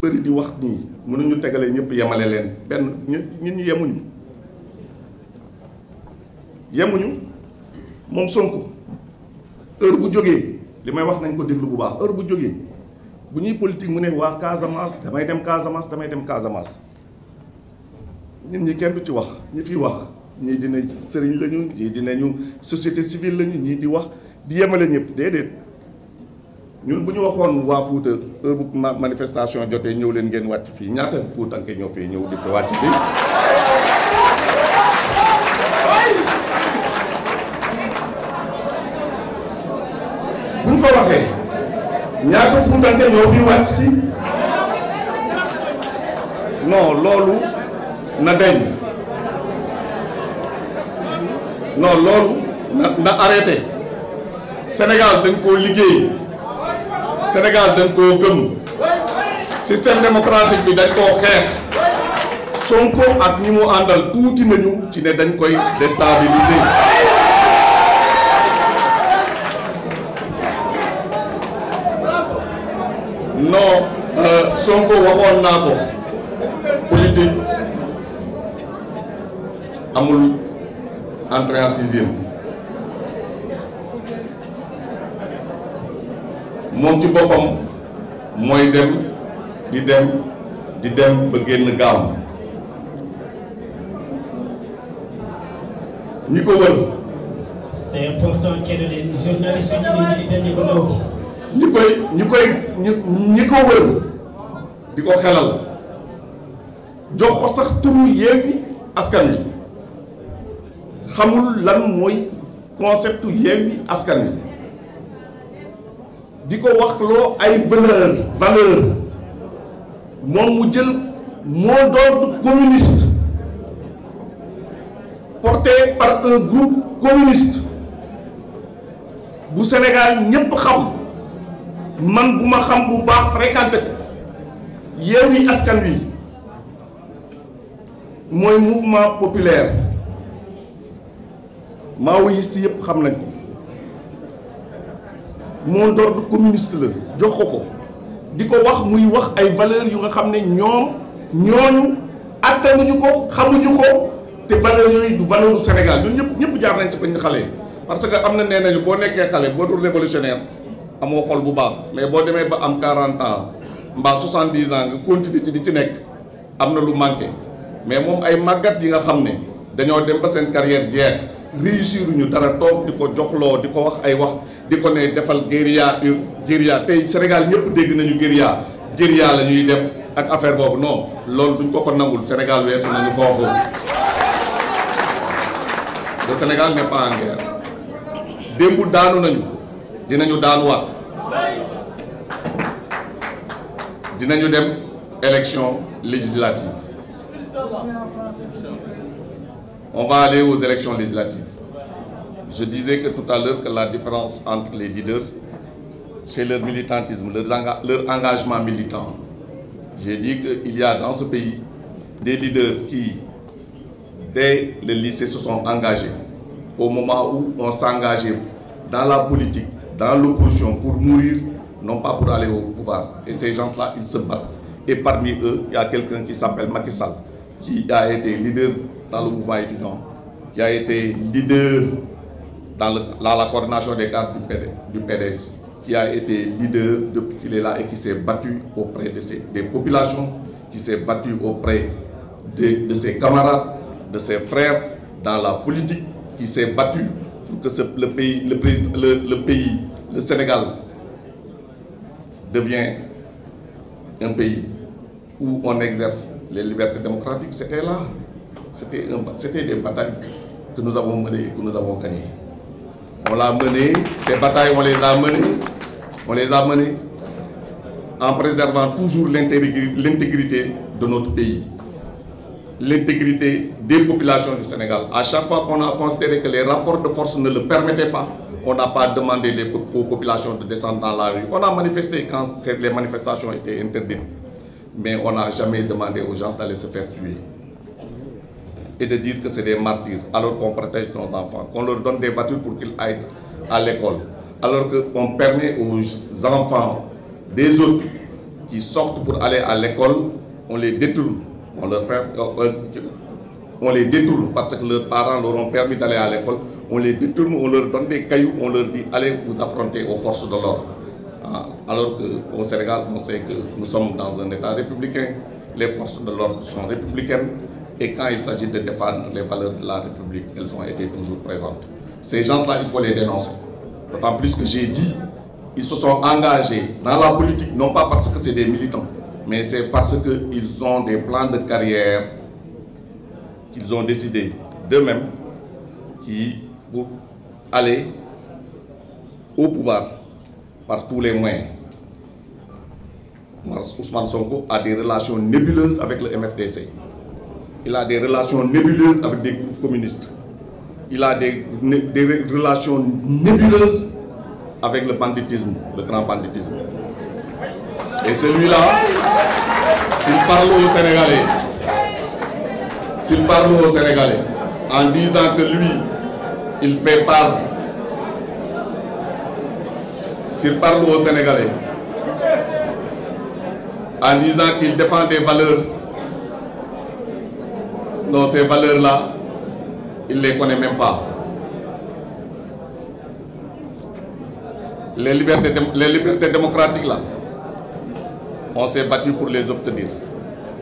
bëri di wax nii mënuñu tegale ñëpp yemale leen benn nit ñi yemuñu moom Sonko heure bu jógee li may wax nañ ko déglu bu baax heure bu jógee bu ñuy politique mu ne waa Casamance damay dem Casamance nit ñi kenn du ci wax ñi fi wax ñii dina sëriñ lañu ñii dinañu société civile lañu ñii di wax di yemale ñëpp déedéet ñun bu ñu waxoon waa Fuuta heure bu manifestation jotee ñëw leen ngeen wàcc fii ñaata Fuutanke ñoo fee ñëw di fi wàcc si buñ ko waxee ñaata Fuutanke ñoo fi wàcc si non loolu na deñ non loolu na arrêté Sénégal dañ koo liggéey Sénégal dañ koo gëm système démocratique bi dañ koo xeex Sonko ak ñi mu àndal tuuti nañu ci ne dañ koy déstabiliser non Sonko waxoon naa ko politique amul entrée en sixième moom ci boppam mooy dem ba génn gaam ñi ko wër. C'est important que les journalistes ñi ko nawti ñi ko wër di ko xelal jox ko sax turu Yewwi Askan Wi xamul lan mooy concept Yewwi Askan Wi di ko wax loo ay valeur moom mu jël mot d'ordre communiste porté par un groupe communiste bu Sénégal ñépp xam man bu ma xam bu baax fréquenté ko Yewwi Askan Wi mooy mouvement populaire maoïste yépp xam nañ ko mot d'ordre communiste la jox ko di ko wax muy wax ay valeurs yu nga xam ne ñooñu attanuñu ko xamuñu ko te valeurs yooyu du valeur Sénégal ñun ñëpp jaar nañ ci bañ xale parce que am na nee nañu boo nekkee xale boo dul révolutionnaire amoo xol bu baax mais boo demee ba am 40 ans mbaa 70 ans nga continuer ci di ci nekk am na lu manqué mais moom ay màggat yi nga xam ne dañoo dem ba seen carrière jeex réussir ñu dara toog di ko joxloo di ko wax ay wax di ko ne defal guérilla tey Sénégal ñëpp dégg nañu guérilla la ñuy def ak affaire boobu non loolu duñ ko nangul Sénégal weesu nañu foofu le Sénégal n'est pas en guerre démb daanu nañu dinañu daanuwaat dinañu dem élection législative on va aller aux élections législatives. Je disais que tout à l'heure que la différence entre les leaders, c'est leur militantisme, leur engagement militant. J'ai dit qu'il y a dans ce pays des leaders qui, dès le lycée, se sont engagés. Au moment où on s'engageait dans la politique, dans l'opposition, pour mourir, non pas pour aller au pouvoir. Et ces gens-là, ils se battent. Et parmi eux, il y a quelqu'un qui s'appelle Macky Sall, qui a été leader dans le mouvement étudiant, qui a été leader dans la coordination des cadres du PDS, qui a été leader depuis qu'il est là et qui s'est battu auprès des populations, qui s'est battu auprès de ses camarades, de ses frères dans la politique, qui s'est battu pour que le Sénégal devienne un pays où on exerce les libertés démocratiques. C'était là. C'était des batailles que nous avons menées et que nous avons gagnées. On l'a mené, ces batailles, on les a menées en préservant toujours l'intégrité de notre pays, l'intégrité des populations du Sénégal. À chaque fois qu'on a considéré que les rapports de force ne le permettaient pas, on n'a pas demandé aux populations de descendre dans la rue. On a manifesté quand les manifestations étaient interdites, mais on n'a jamais demandé aux gens d'aller se faire tuer et de dire que c'est des martyrs, alors qu'on protège nos enfants, qu'on leur donne des voitures pour qu'ils aillent à l'école, alors qu'on permet aux enfants des autres qui sortent pour aller à l'école, on les détourne. On les détourne parce que leurs parents leur ont permis d'aller à l'école. On les détourne, on leur donne des cailloux, on leur dit allez vous affronter aux forces de l'ordre. Alors qu'au Sénégal, on sait que nous sommes dans un État républicain, les forces de l'ordre sont républicaines et quand il s'agit de défendre les valeurs de la République, elles ont été toujours présentes. Ces gens-là, il faut les dénoncer. D'autant plus que j'ai dit, ils se sont engagés dans la politique, non pas parce que c'est des militants, mais c'est parce qu'ils ont des plans de carrière qu'ils ont décidé d'eux-mêmes pour aller au pouvoir par tous les moyens. Ousmane Sonko a des relations nébuleuses avec le MFDC. Il a des relations nébuleuses avec des groupes communistes. Il a des relations nébuleuses avec le banditisme, le grand banditisme. Et celui-là, s'il parle aux Sénégalais, en disant que lui, il fait part, s'il parle aux Sénégalais, en disant qu'il défend des valeurs, non, ces valeurs-là, il ne les connaît même pas. Les libertés démocratiques, là, on s'est battu pour les obtenir.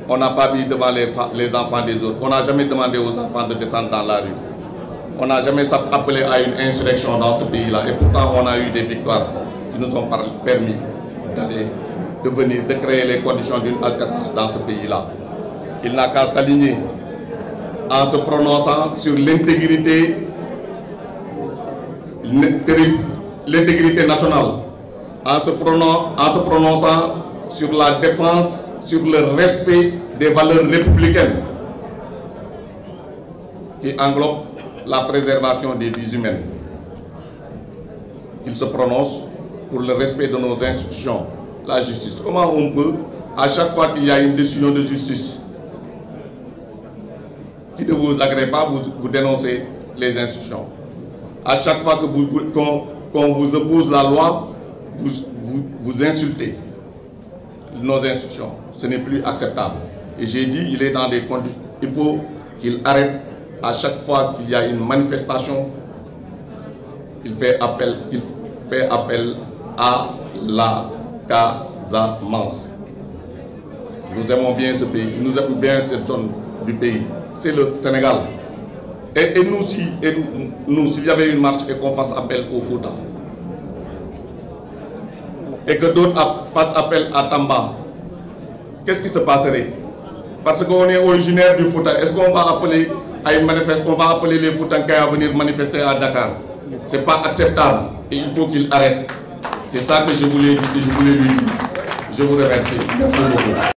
On n'a pas mis devant les enfants des autres. On n'a jamais demandé aux enfants de descendre dans la rue. On n'a jamais appelé à une insurrection dans ce pays-là. Et pourtant, on a eu des victoires qui nous ont permis de créer les conditions d'une alternance dans ce pays-là. Il n'a qu'à s'aligner en se prononçant sur l'intégrité nationale, en se prononçant sur la défense, sur le respect des valeurs républicaines qui englobent la préservation des vies humaines. Il se prononce pour le respect de nos institutions, la justice. Comment on peut, à chaque fois qu'il y a une décision de justice qui ne vous agrée pas, vous dénoncez les institutions. À chaque fois qu'on vous oppose la loi, vous insultez nos institutions. Ce n'est plus acceptable. Et j'ai dit, il est dans des conditions. Il faut qu'il arrête à chaque fois qu'il y a une manifestation, qu'il fait appel à la Casamance. Nous aimons bien ce pays, nous aimons bien cette zone du pays. C'est le Sénégal. Et nous, s'il y avait une marche et qu'on fasse appel au Fouta, et que d'autres fassent appel à Tamba, qu'est-ce qui se passerait? Parce qu'on est originaire du Fouta, est-ce qu'on va appeler à une manifestation, on va appeler les Foutankai à venir manifester à Dakar? Ce n'est pas acceptable et il faut qu'il arrête. C'est ça que je voulais dire et je voulais lui dire. Je vous remercie. Merci beaucoup.